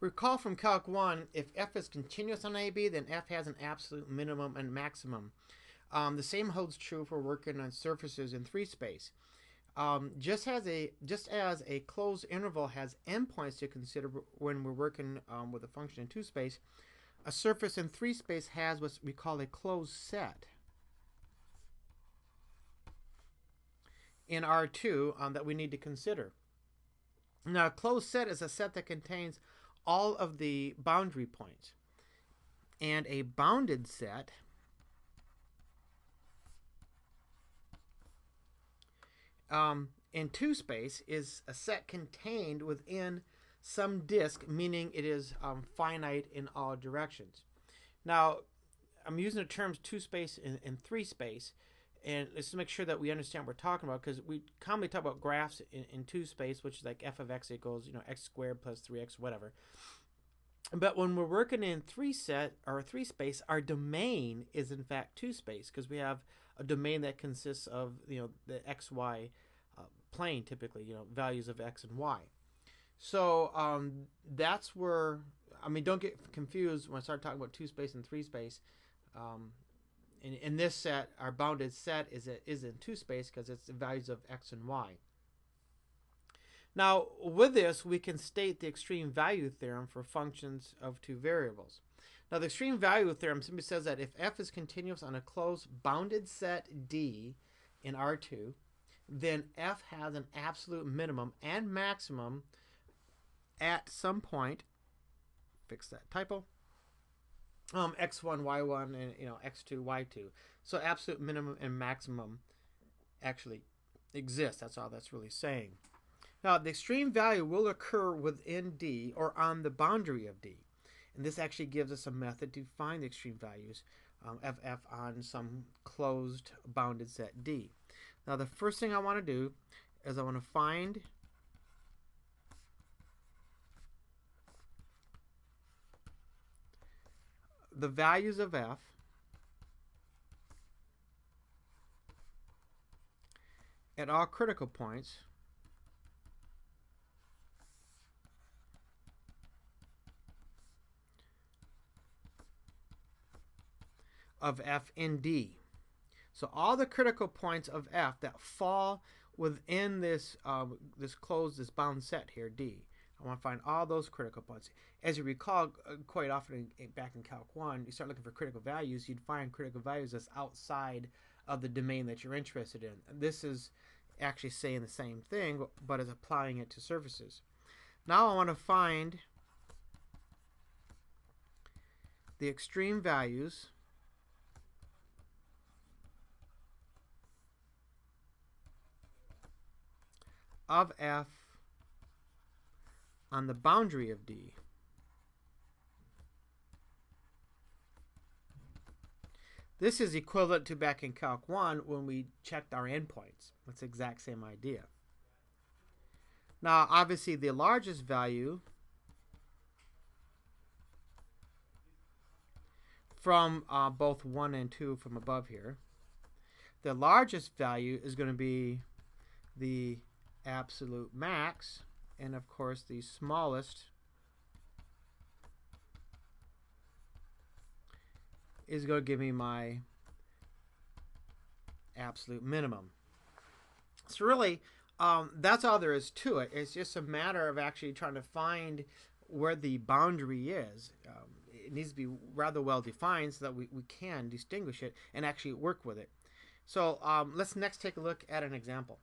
Recall from Calc 1, if f is continuous on AB, then f has an absolute minimum and maximum. The same holds true for working on surfaces in 3 space. Just as a closed interval has endpoints to consider when we're working with a function in 2 space, a surface in 3 space has what we call a closed set in R2 that we need to consider. Now, a closed set is a set that contains all of the boundary points. And a bounded set in 2 space is a set contained within some disk, meaning it is finite in all directions. Now, I'm using the terms 2 space and 3 space, and let's make sure that we understand what we're talking about, because we commonly talk about graphs in 2 space, which is like f of x equals x squared plus 3x, whatever. But when we're working in 3 space, our domain is in fact 2 space, because we have a domain that consists of the xy plane, typically values of x and y. So that's where, don't get confused when I start talking about 2 space and 3 space. In this set, our bounded set is in 2 space because it's the values of x and y. Now, with this, we can state the extreme value theorem for functions of 2 variables. Now, the extreme value theorem simply says that if f is continuous on a closed bounded set D in R2, then f has an absolute minimum and maximum at some point, fix that typo, x1, y1, and x2, y2. So absolute minimum and maximum actually exist. That's all that's really saying. Now, the extreme value will occur within D or on the boundary of D. And this actually gives us a method to find the extreme values of f on some closed bounded set D. Now, the first thing I want to do is I want to find the values of f at all critical points of f in D. So all the critical points of f that fall within this bound set here, D. I want to find all those critical points. As you recall, quite often back in Calc 1, you start looking for critical values, you'd find critical values that's outside of the domain that you're interested in. This is actually saying the same thing, but is applying it to surfaces. Now I want to find the extreme values of f on the boundary of D. This is equivalent to back in Calc 1 when we checked our endpoints. That's the exact same idea. Now, obviously, the largest value from both 1 and 2 from above here, the largest value is going to be the absolute max, and of course the smallest is going to give me my absolute minimum. So really, that's all there is to it. It's just a matter of actually trying to find where the boundary is. It needs to be rather well defined so that we can distinguish it and actually work with it. So let's next take a look at an example.